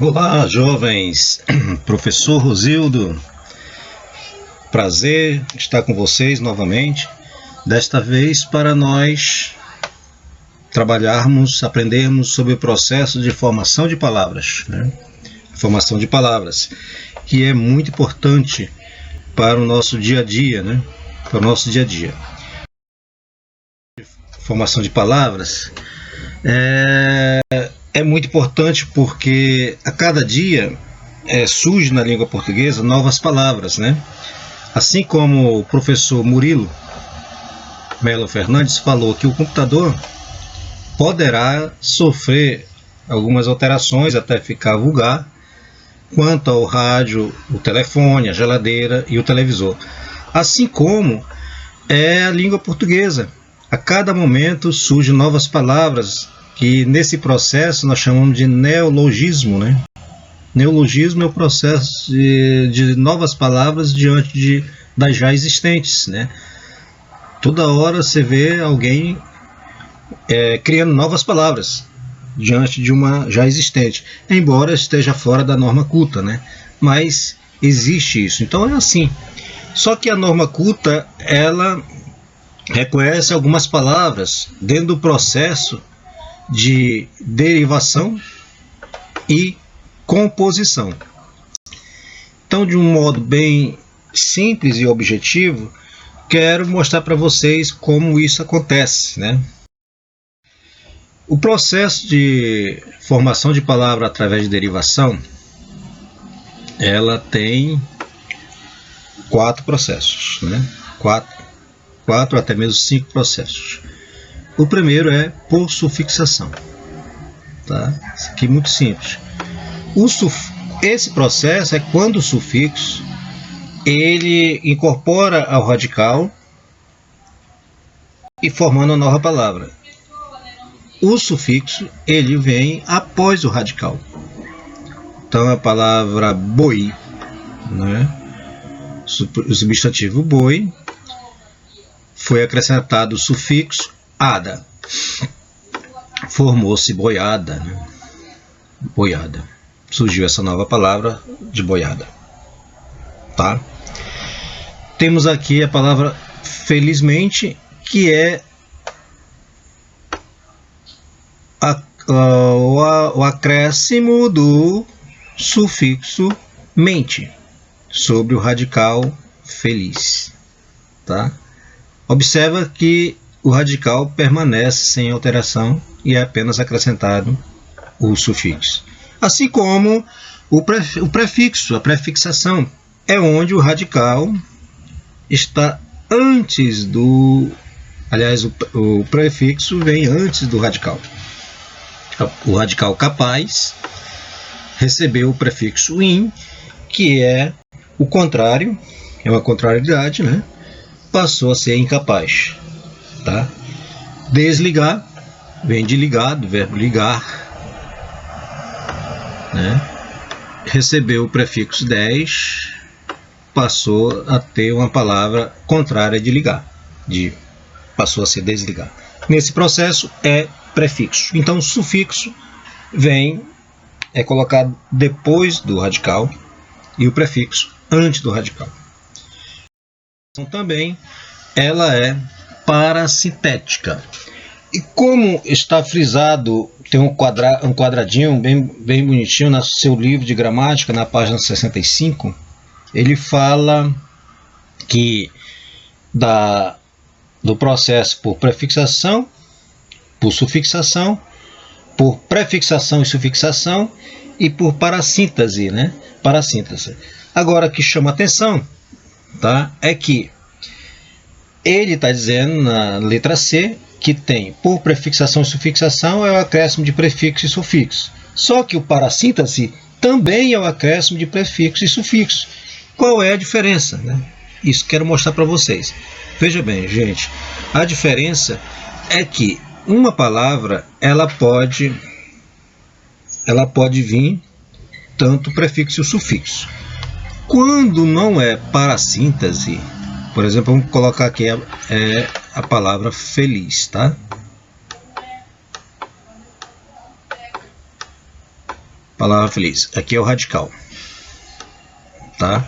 Olá, jovens! Professor Rosildo, prazer estar com vocês novamente. Desta vez para nós aprendermos sobre o processo de formação de palavras, né? Formação de palavras, que é muito importante para o nosso dia a dia, né? Para o nosso dia a dia. Formação de palavras é muito importante porque a cada dia surge na língua portuguesa novas palavras, né? Assim como o professor Murilo Melo Fernandes falou que o computador poderá sofrer algumas alterações até ficar vulgar, quanto ao rádio, o telefone, a geladeira e o televisor. Assim como é a língua portuguesa. A cada momento surgem novas palavras que nesse processo nós chamamos de neologismo, né? Neologismo é o processo de novas palavras diante das já existentes, né? Toda hora você vê alguém criando novas palavras diante de uma já existente, embora esteja fora da norma culta, né? Mas existe isso. Então é assim. Só que a norma culta, ela reconhece algumas palavras dentro do processo de derivação e composição. Então, de um modo bem simples e objetivo, quero mostrar para vocês como isso acontece, né? O processo de formação de palavra através de derivação, ela tem 4 processos, né? 4 até mesmo 5 processos. O primeiro é por sufixação, tá? Isso aqui é muito simples. Esse processo é quando o sufixo ele incorpora ao radical e formando uma nova palavra. O sufixo ele vem após o radical. Então a palavra boi, né? O substantivo boi, foi acrescentado o sufixo ada. Formou-se boiada, né? Boiada. Surgiu essa nova palavra de boiada. Tá? Temos aqui a palavra felizmente, que é o acréscimo do sufixo mente sobre o radical feliz. Tá? Observa que o radical permanece sem alteração e é apenas acrescentado o sufixo. Assim como o prefixo, a prefixação, é onde o radical está antes do... Aliás, o prefixo vem antes do radical. O radical capaz recebeu o prefixo in, que é o contrário, é uma contrariedade, né? Passou a ser incapaz. Tá? Desligar vem de ligar, do verbo ligar, né? Recebeu o prefixo 10, passou a ter uma palavra contrária de ligar, passou a ser desligar. Nesse processo é prefixo. Então o sufixo é colocado depois do radical e o prefixo antes do radical. Então, também ela é parasintética. E como está frisado, tem um quadradinho bem bonitinho no seu livro de gramática, na página 65, ele fala que do processo por prefixação, por sufixação, por prefixação e sufixação e por parassíntese, né? Parassíntese. Agora, o que chama atenção, tá? É que ele está dizendo na letra C que tem por prefixação e sufixação é o acréscimo de prefixo e sufixo. Só que o parassíntese também é o acréscimo de prefixo e sufixo. Qual é a diferença, né? Isso quero mostrar para vocês. Veja bem, gente, a diferença é que uma palavra ela pode vir tanto prefixo e sufixo. Quando não é parassíntese, por exemplo, vamos colocar aqui a palavra feliz, tá? Palavra feliz. Aqui é o radical. Tá?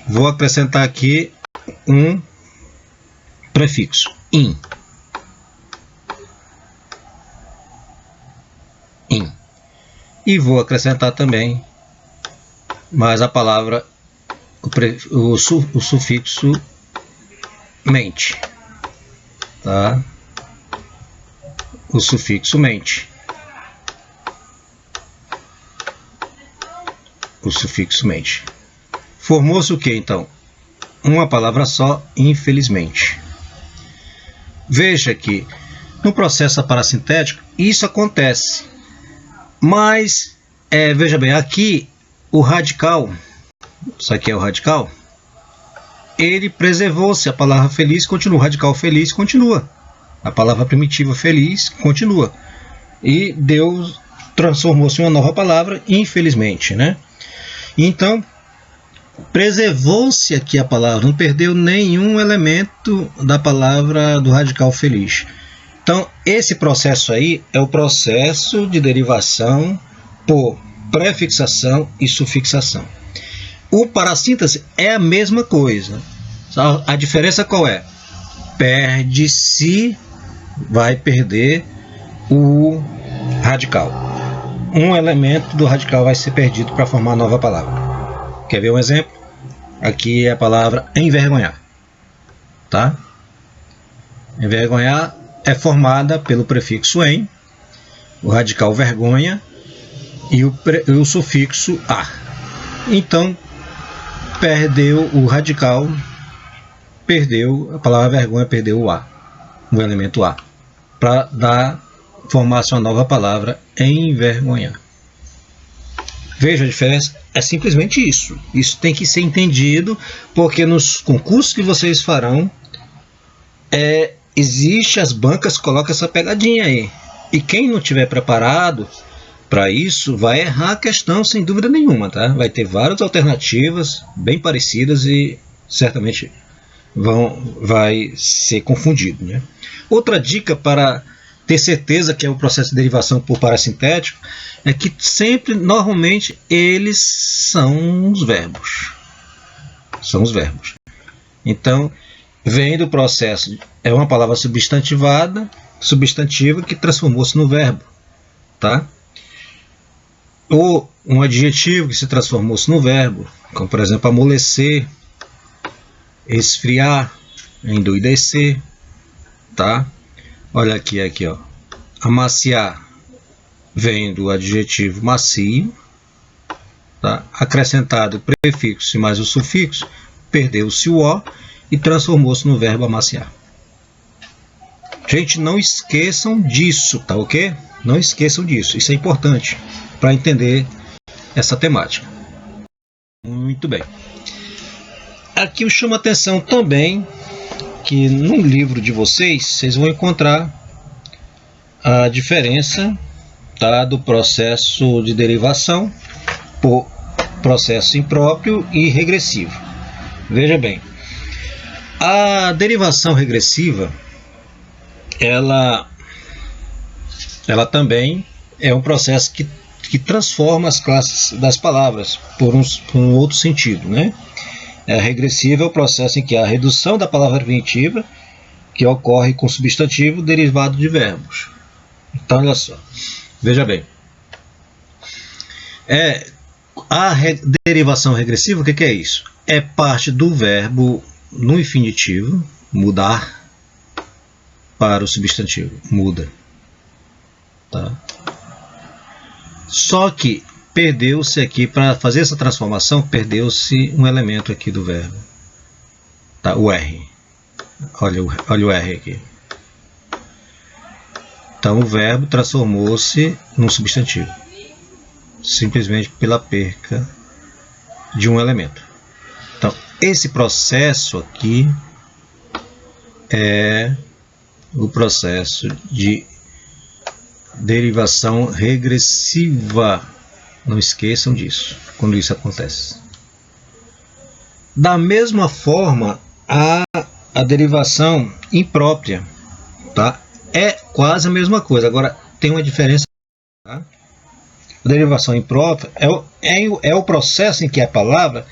Vou acrescentar aqui um prefixo, in. In. E vou acrescentar também mais a palavra, o sufixo mente. Tá? O sufixo mente. O sufixo mente. Formou-se o que então? Uma palavra só, infelizmente. Veja que no processo parasintético isso acontece. Mas, veja bem, aqui o radical, isso aqui é o radical, ele preservou-se, a palavra feliz continua, o radical feliz continua, a palavra primitiva feliz continua. E Deus transformou-se em uma nova palavra, infelizmente, né? Então, preservou-se aqui a palavra, não perdeu nenhum elemento da palavra do radical feliz. Então, esse processo aí é o processo de derivação por prefixação e sufixação. O parassíntese é a mesma coisa. A diferença qual é? Perde-se, vai perder o radical. Um elemento do radical vai ser perdido para formar a nova palavra. Quer ver um exemplo? Aqui é a palavra envergonhar. Tá? Envergonhar é formada pelo prefixo em, o radical vergonha e o sufixo a. Então, perdeu o radical, perdeu a palavra vergonha, perdeu o a, o elemento a, para formar-se uma nova palavra, envergonhar. Veja a diferença? É simplesmente isso. Isso tem que ser entendido, porque nos concursos que vocês farão, existe as bancas, coloca essa pegadinha aí. E quem não estiver preparado para isso, vai errar a questão sem dúvida nenhuma, tá? Vai ter várias alternativas bem parecidas e certamente vai ser confundido, né? Outra dica para ter certeza que é o processo de derivação por parasintético é que sempre, normalmente, eles são os verbos. São os verbos. Então, vem do processo, é uma palavra substantiva que transformou-se no verbo, tá? Ou um adjetivo que se transformou-se no verbo, como por exemplo amolecer, esfriar, endoidecer, tá? Olha aqui, ó. Amaciar vem do adjetivo macio, tá? Acrescentado o prefixo mais o sufixo, perdeu-se o o e transformou-se no verbo amaciar. Gente, não esqueçam disso, tá ok? Não esqueçam disso, isso é importante para entender essa temática. Muito bem. Aqui eu chamo a atenção também que no livro de vocês vão encontrar a diferença, tá, do processo de derivação por processo impróprio e regressivo. Veja bem, a derivação regressiva, ela também é um processo que transforma as classes das palavras por um outro sentido, né? Regressiva é o processo em que há a redução da palavra primitiva, que ocorre com substantivo derivado de verbos. Então, olha só, veja bem. A derivação regressiva, o que é isso? É parte do verbo no infinitivo, mudar, para o substantivo, muda. Tá? Só que perdeu-se aqui, para fazer essa transformação, perdeu-se um elemento aqui do verbo. Tá? O R. Olha o R aqui. Então o verbo transformou-se num substantivo. Simplesmente pela perca de um elemento. Então, esse processo aqui é o processo de derivação regressiva. Não esqueçam disso, quando isso acontece. Da mesma forma, a derivação imprópria, tá? É quase a mesma coisa. Agora, tem uma diferença. Tá? A derivação imprópria é o processo em que a palavra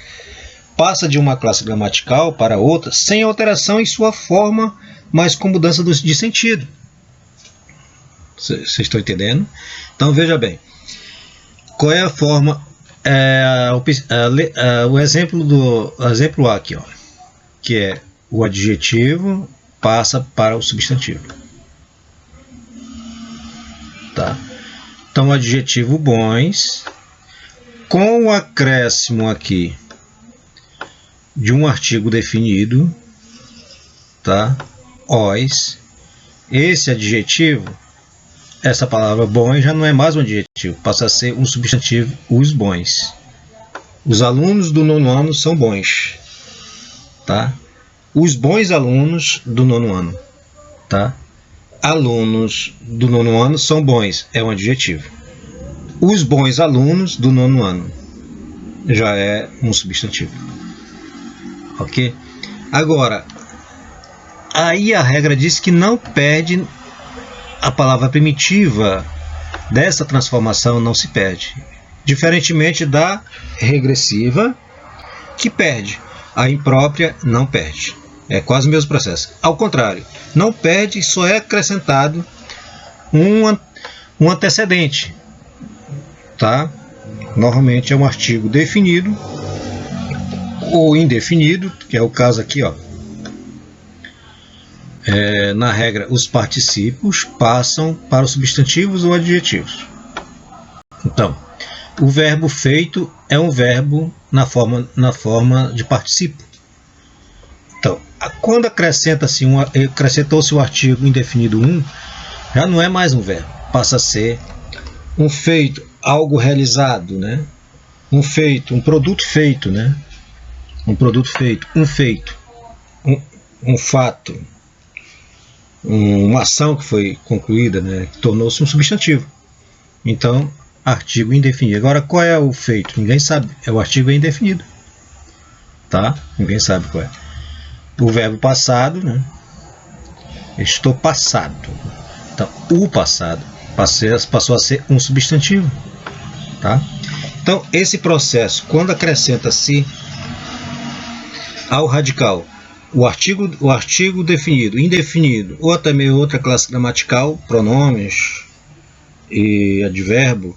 passa de uma classe gramatical para outra sem alteração em sua forma, mas com mudança de sentido. Vocês estão entendendo? Então veja bem, qual é a forma, o exemplo A aqui, ó, que é o adjetivo passa para o substantivo. Tá? Então, o adjetivo bons, com o acréscimo aqui de um artigo definido, tá? Os, esse adjetivo, essa palavra bons já não é mais um adjetivo, passa a ser um substantivo, os bons. Os alunos do nono ano são bons, tá? Os bons alunos do nono ano, tá? Alunos do nono ano são bons, é um adjetivo. Os bons alunos do nono ano já é um substantivo. Ok? Agora, aí a regra diz que não perde a palavra primitiva dessa transformação, não se perde. Diferentemente da regressiva, que perde. A imprópria não perde. É quase o mesmo processo. Ao contrário, não perde, só é acrescentado um antecedente. Tá? Normalmente é um artigo definido ou indefinido, que é o caso aqui, ó. Na regra, os particípios passam para os substantivos ou adjetivos. Então, o verbo feito é um verbo na forma de particípio. Então, quando acrescentou-se o artigo indefinido 1, já não é mais um verbo, passa a ser um feito, algo realizado, né? Um feito, um produto feito, né? Um produto feito, um feito, um fato, uma ação que foi concluída, né? Tornou-se um substantivo. Então, artigo indefinido. Agora, qual é o feito? Ninguém sabe. O artigo é indefinido. Tá? Ninguém sabe qual é. O verbo passado, né? Estou passado. Então, o passado passou a ser um substantivo. Tá? Então, esse processo, quando acrescenta-se ao radical o artigo definido, indefinido, ou até mesmo outra classe gramatical, pronomes e advérbio,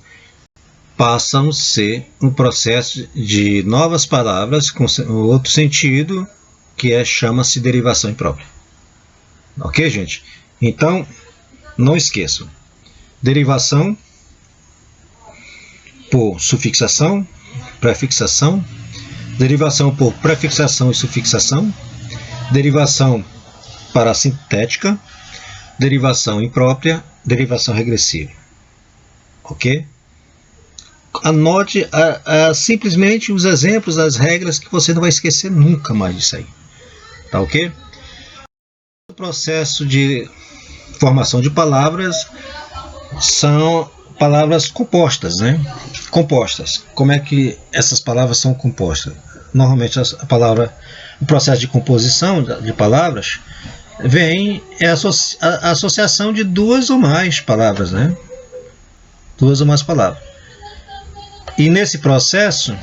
passam a ser um processo de novas palavras com outro sentido, que chama-se derivação imprópria. Ok, gente? Então, não esqueçam. Derivação por sufixação, prefixação, derivação por prefixação e sufixação, derivação parasintética, derivação imprópria, derivação regressiva. Ok? Anote simplesmente os exemplos, as regras, que você não vai esquecer nunca mais disso aí. Tá ok? O processo de formação de palavras são palavras compostas, né? Compostas. Como é que essas palavras são compostas? Normalmente o processo de composição de palavras a associação de duas ou mais palavras, né? Duas ou mais palavras. E nesse processo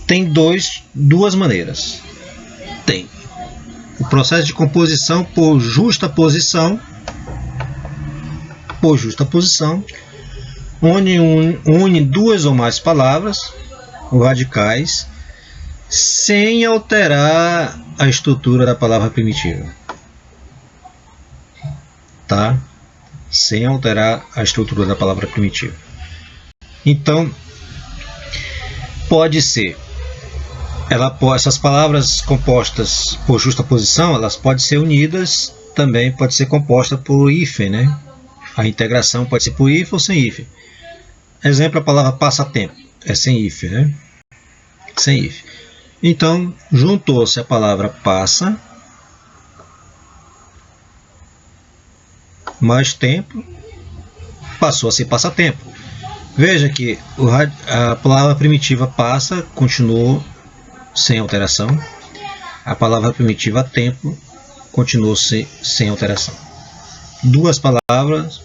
tem duas maneiras. Tem o processo de composição por justa posição, onde une duas ou mais palavras, ou radicais, sem alterar a estrutura da palavra primitiva. Tá? Sem alterar a estrutura da palavra primitiva. Então, pode ser, essas palavras compostas por justa posição, elas podem ser unidas, também pode ser composta por hífen, né? A integração pode ser por hífen ou sem hífen. Exemplo, a palavra passatempo é sem hífen, né? Sem hífen. Então, juntou-se a palavra passa mais tempo, passou a ser passatempo. Veja que a palavra primitiva passa continuou sem alteração. A palavra primitiva tempo continuou sem alteração. Duas palavras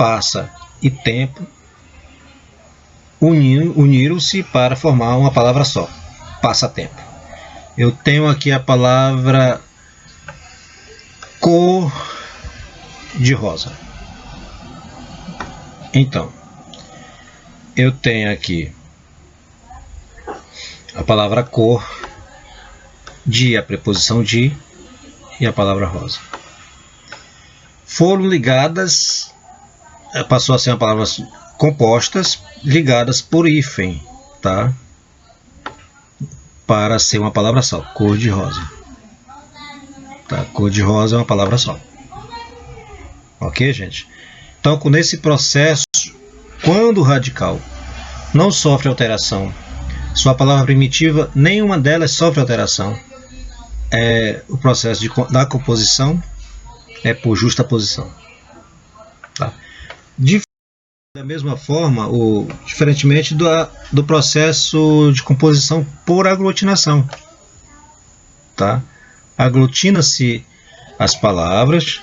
passa e tempo uniram-se para formar uma palavra só, passatempo. Eu tenho aqui a palavra cor de rosa. Então, eu tenho aqui a palavra cor, de a preposição de e a palavra rosa. Foram ligadas, passou a ser uma palavra compostas, ligadas por hífen, tá? Para ser uma palavra só, cor de rosa. Tá? Cor de rosa é uma palavra só. Ok, gente? Então, nesse processo, quando o radical não sofre alteração, sua palavra primitiva, nenhuma delas sofre alteração, o processo da composição é por justa posição. Tá? Da mesma forma, diferentemente do processo de composição por aglutinação. Tá? Aglutina-se as palavras,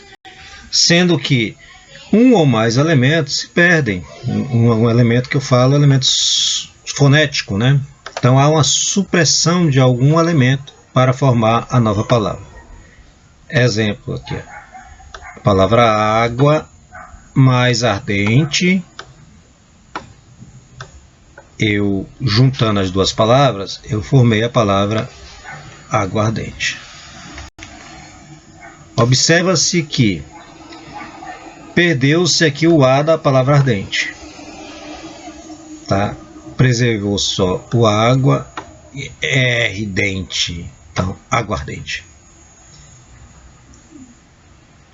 sendo que um ou mais elementos se perdem. Um elemento que eu falo é elemento fonético, né? Então há uma supressão de algum elemento para formar a nova palavra. Exemplo aqui. A palavra água mais ardente. Eu, juntando as duas palavras, eu formei a palavra aguardente. Observa-se que perdeu-se aqui o A da palavra ardente. Tá? Preservou só o água e R dente. Então, aguardente.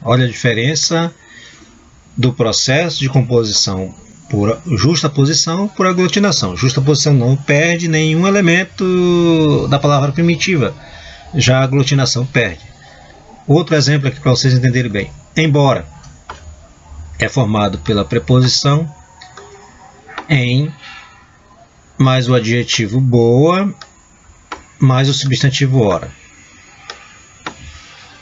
Olha a diferença do processo de composição por justa posição por aglutinação. Justa posição não perde nenhum elemento da palavra primitiva. Já a aglutinação perde. Outro exemplo aqui para vocês entenderem bem. Embora é formado pela preposição em mais o adjetivo boa mais o substantivo ora.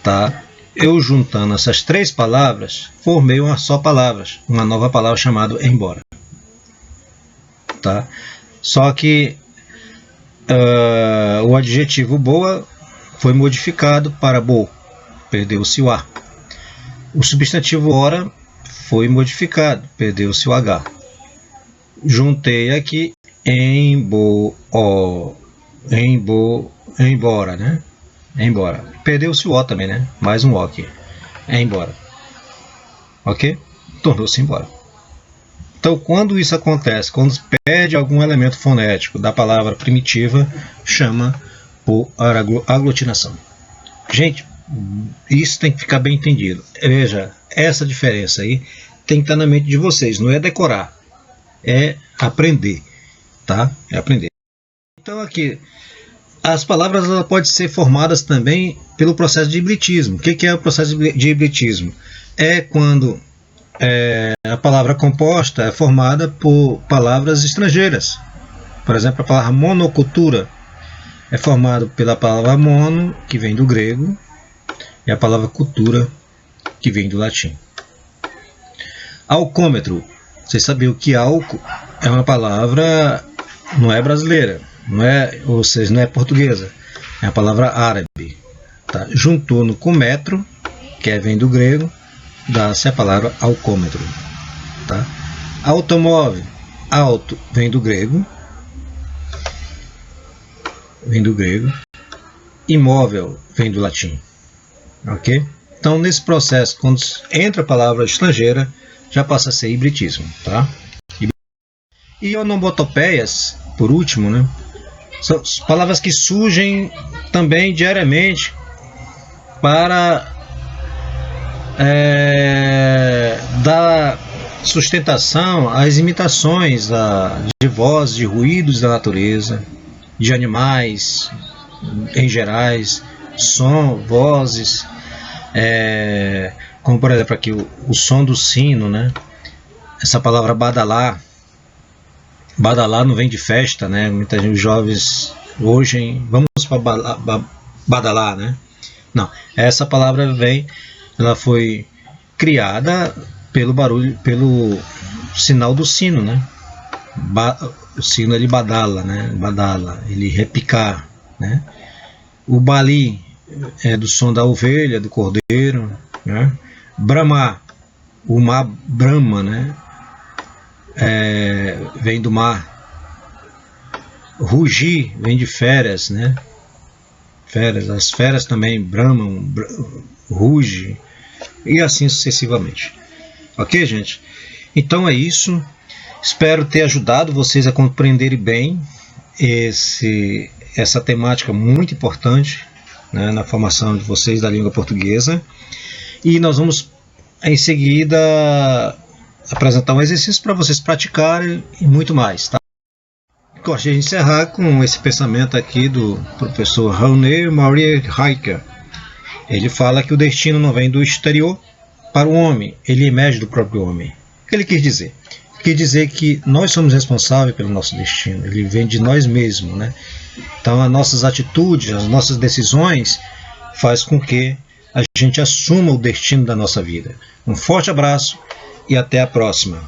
Tá? Eu juntando essas três palavras, formei uma só palavra, uma nova palavra chamada embora. Tá? Só que o adjetivo boa foi modificado para bo, perdeu-se o A. O substantivo ora foi modificado, perdeu-se o H. Juntei aqui embora, né? Embora. Perdeu-se o O também, né? Mais um O aqui. Embora. Ok? Tornou-se embora. Então, quando isso acontece, quando perde algum elemento fonético da palavra primitiva, chama por aglutinação. Gente, isso tem que ficar bem entendido. Veja, essa diferença aí tem que estar na mente de vocês. Não é decorar, é aprender. Tá? É aprender. Então, aqui, as palavras podem ser formadas também pelo processo de hibritismo. O que é o processo de hibritismo? É quando a palavra composta é formada por palavras estrangeiras. Por exemplo, a palavra monocultura é formada pela palavra mono, que vem do grego, e a palavra cultura, que vem do latim. Alcômetro. Vocês sabiam que álcool é uma palavra, não é brasileira, ou seja, não é portuguesa, é a palavra árabe. Tá? Juntou-no com metro, que vem do grego, dá-se a palavra alcômetro. Tá? Automóvel, auto vem do grego, imóvel vem do latim. Ok? Então, nesse processo, quando entra a palavra estrangeira, já passa a ser hibritismo. Tá? E onomatopeias, por último, né? São palavras que surgem também diariamente para dar sustentação às imitações de vozes, de ruídos da natureza, de animais em gerais, som, vozes, como por exemplo aqui o som do sino, né? Essa palavra badalar. Badalar não vem de festa, né? Muita gente, os jovens hoje, vamos para badalar, né? Não, essa palavra ela foi criada pelo barulho, pelo sinal do sino, né? O sino ele badala, né? Badala, ele repicar, né? O bali é do som da ovelha, do cordeiro, né? Bramar, o mar brama, né? Vem do mar. Rugir vem de feras, né? Feras, as feras também bramam, ruge e assim sucessivamente. Ok, gente? Então é isso. Espero ter ajudado vocês a compreenderem bem essa temática muito importante, né, na formação de vocês da língua portuguesa. E nós vamos em seguida apresentar um exercício para vocês praticarem e muito mais. Tá? Gostaria de encerrar com esse pensamento aqui do professor René Maria Rilke. Ele fala que o destino não vem do exterior para o homem, ele emerge do próprio homem. O que ele quis dizer? Ele quis dizer que nós somos responsáveis pelo nosso destino, ele vem de nós mesmos, né? Então as nossas atitudes, as nossas decisões faz com que a gente assuma o destino da nossa vida. Um forte abraço e até a próxima.